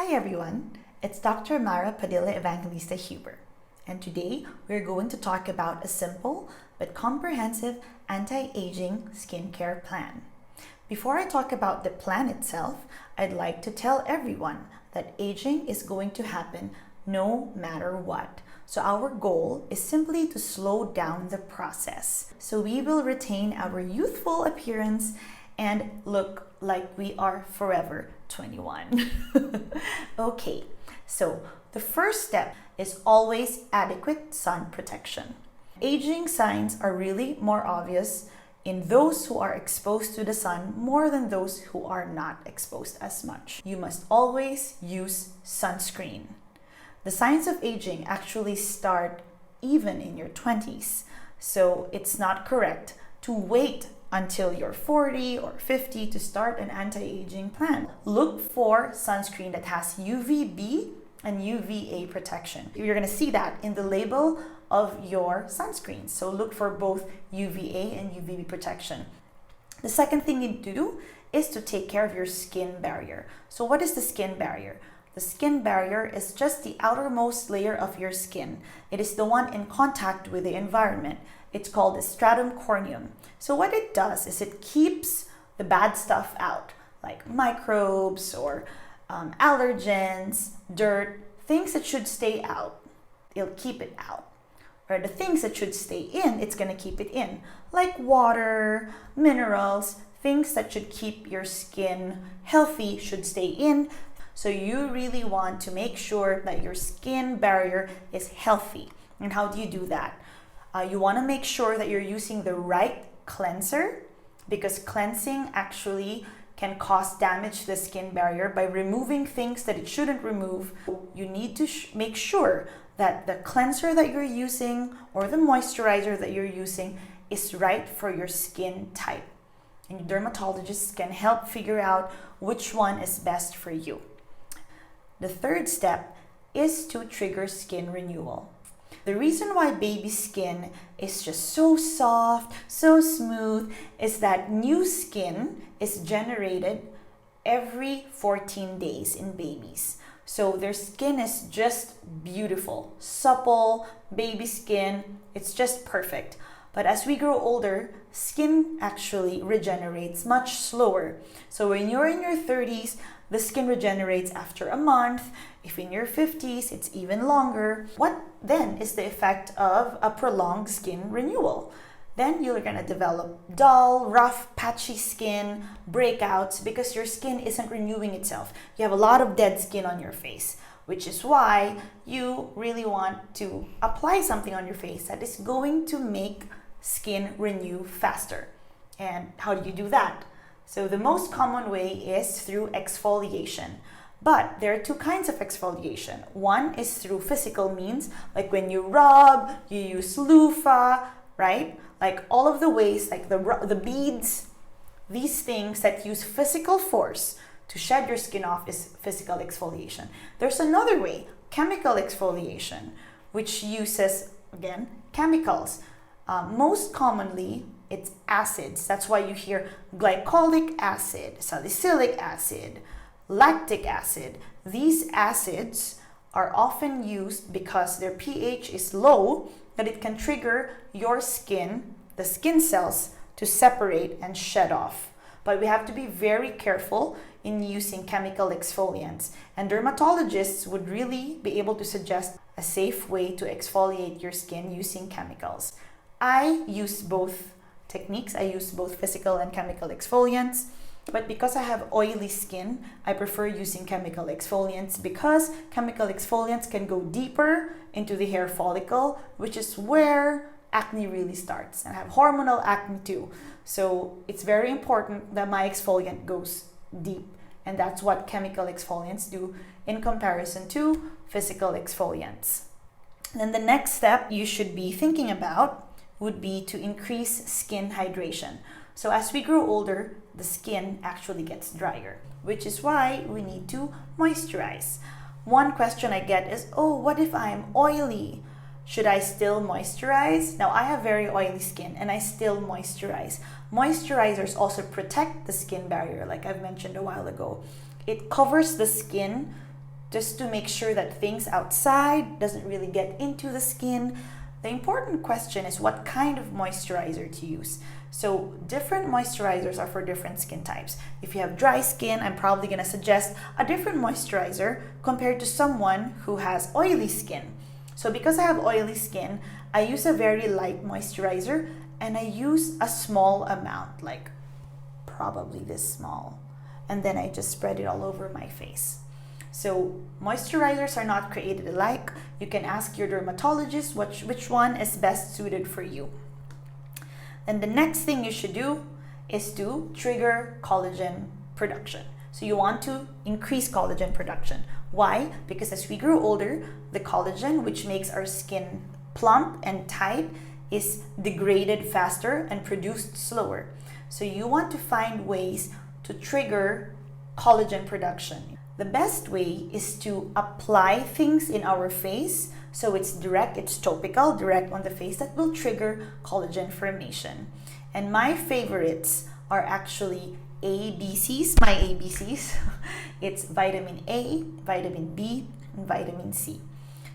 Hi everyone, it's Dr. Mara Padilla Evangelista Huber, and today we're going to talk about a simple but comprehensive anti-aging skincare plan. Before I talk about the plan itself, I'd like to tell everyone that aging is going to happen no matter what. So our goal is simply to slow down the process so we will retain our youthful appearance and look like we are forever 21. Okay, so the first step is always adequate sun protection. Aging signs are really more obvious in those who are exposed to the sun more than those who are not exposed as much. You must always use sunscreen. The signs of aging actually start even in your 20s, so it's not correct to wait until you're 40 or 50 to start an anti-aging plan. Look for sunscreen that has UVB and UVA protection. You're going to see that in the label of your sunscreen. So look for both UVA and UVB protection. The second thing you need to do is to take care of your skin barrier. So what is the skin barrier? The skin barrier is just the outermost layer of your skin. It is the one in contact with the environment. It's called the stratum corneum. So what it does is it keeps the bad stuff out, like microbes or allergens, dirt, things that should stay out. It'll keep it out. Or the things that should stay in, it's going to keep it in, like water, minerals, things that should keep your skin healthy should stay in. So you really want to make sure that your skin barrier is healthy. And how do you do that? You want to make sure that you're using the right cleanser, because cleansing actually can cause damage to the skin barrier by removing things that it shouldn't remove. You need to make sure that the cleanser that you're using or the moisturizer that you're using is right for your skin type. And dermatologists can help figure out which one is best for you. The third step is to trigger skin renewal. The reason why baby skin is just so soft, so smooth, is that new skin is generated every 14 days in babies. So their skin is just beautiful, supple, baby skin, it's just perfect. But as we grow older, skin actually regenerates much slower. So when you're in your 30s, the skin regenerates after a month. If in your 50s, it's even longer. What then is the effect of a prolonged skin renewal? Then you're gonna develop dull, rough, patchy skin, breakouts, because your skin isn't renewing itself. You have a lot of dead skin on your face, which is why you really want to apply something on your face that is going to make skin renew faster. And how do you do that? So the most common way is through exfoliation. But there are two kinds of exfoliation. One is through physical means, like when you rub, you use loofah, right? Like all of the ways, like the beads, these things that use physical force to shed your skin off is physical exfoliation. There's another way, chemical exfoliation, which uses, again, chemicals. Most commonly, it's acids. That's why you hear glycolic acid, salicylic acid, lactic acid. These acids are often used because their pH is low, that it can trigger your skin, the skin cells, to separate and shed off. But we have to be very careful in using chemical exfoliants. And dermatologists would really be able to suggest a safe way to exfoliate your skin using chemicals. I use both techniques. I use both physical and chemical exfoliants. But because I have oily skin, I prefer using chemical exfoliants because chemical exfoliants can go deeper into the hair follicle, which is where acne really starts. And I have hormonal acne too. So it's very important that my exfoliant goes deep. And that's what chemical exfoliants do in comparison to physical exfoliants. Then the next step you should be thinking about would be to increase skin hydration. So as we grow older, the skin actually gets drier, which is why we need to moisturize. One question I get is, oh, what if I'm oily? Should I still moisturize? Now, I have very oily skin and I still moisturize. Moisturizers also protect the skin barrier, like I've mentioned a while ago. It covers the skin just to make sure that things outside doesn't really get into the skin. The important question is what kind of moisturizer to use. So different moisturizers are for different skin types. If you have dry skin, I'm probably going to suggest a different moisturizer compared to someone who has oily skin. So because I have oily skin, I use a very light moisturizer, and I use a small amount, like probably this small, and then I just spread it all over my face. So moisturizers are not created alike. You can ask your dermatologist which one is best suited for you. Then the next thing you should do is to trigger collagen production. So you want to increase collagen production. Why? Because as we grow older, the collagen, which makes our skin plump and tight, is degraded faster and produced slower. So you want to find ways to trigger collagen production. The best way is to apply things in our face, so it's direct, it's topical, direct on the face, that will trigger collagen formation. And my favorites are actually ABCs, my ABCs. It's vitamin A, vitamin B, and vitamin C.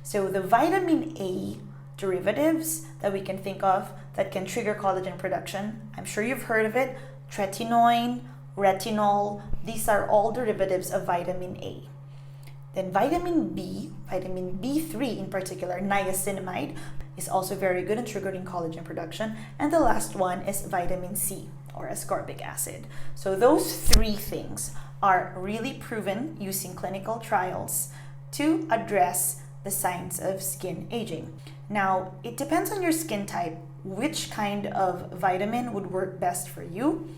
So the vitamin A derivatives that we can think of that can trigger collagen production, I'm sure you've heard of it: tretinoin, retinol. These are all derivatives of vitamin A. Then vitamin B, vitamin B3 in particular, niacinamide, is also very good in triggering collagen production. And the last one is vitamin C, or ascorbic acid. So those three things are really proven using clinical trials to address the signs of skin aging. Now, it depends on your skin type which kind of vitamin would work best for you,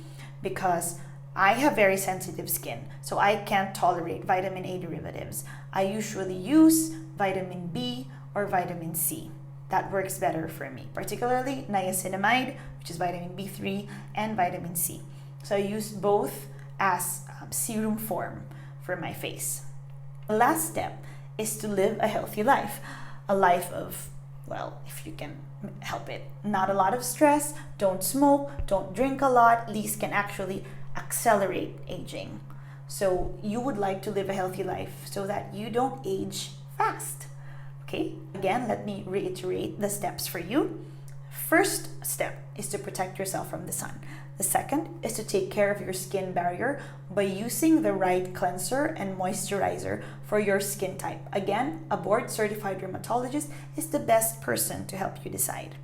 because I have very sensitive skin, so I can't tolerate vitamin A derivatives. I usually use vitamin B or vitamin C. That works better for me, particularly niacinamide, which is vitamin B3, and vitamin C. So I use both as serum form for my face. The last step is to live a healthy life. A life of, well, if you can help it, not a lot of stress, don't smoke, don't drink a lot. These can actually accelerate aging. So you would like to live a healthy life so that you don't age fast. Okay, again, let me reiterate the steps for you. First step is to protect yourself from the sun. The second is to take care of your skin barrier by using the right cleanser and moisturizer for your skin type. Again, a board-certified dermatologist is the best person to help you decide.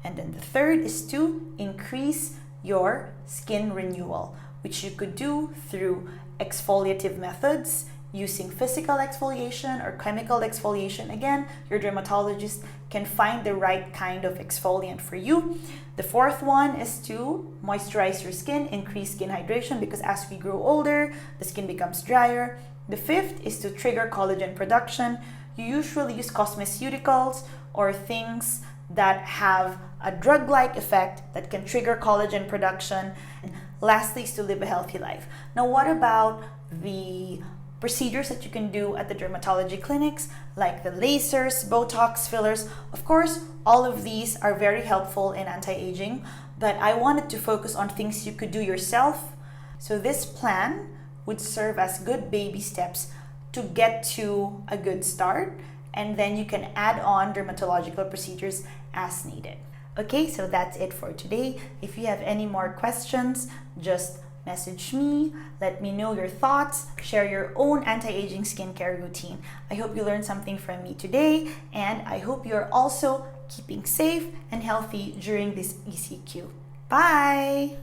And then the third is to increase your skin renewal, which you could do through exfoliative methods, using physical exfoliation or chemical exfoliation. Again, your dermatologist can find the right kind of exfoliant for you. The fourth one is to moisturize your skin, increase skin hydration, because as we grow older, the skin becomes drier. The fifth is to trigger collagen production. You usually use cosmeceuticals or things that have a drug-like effect that can trigger collagen production. And lastly is to live a healthy life. Now, what about the procedures that you can do at the dermatology clinics, like the lasers, Botox, fillers? Of course, all of these are very helpful in anti-aging, but I wanted to focus on things you could do yourself. So this plan would serve as good baby steps to get to a good start, and then you can add on dermatological procedures as needed. Okay, so that's it for today. If you have any more questions, just message me, let me know your thoughts, share your own anti-aging skincare routine. I hope you learned something from me today, and I hope you're also keeping safe and healthy during this ECQ. Bye!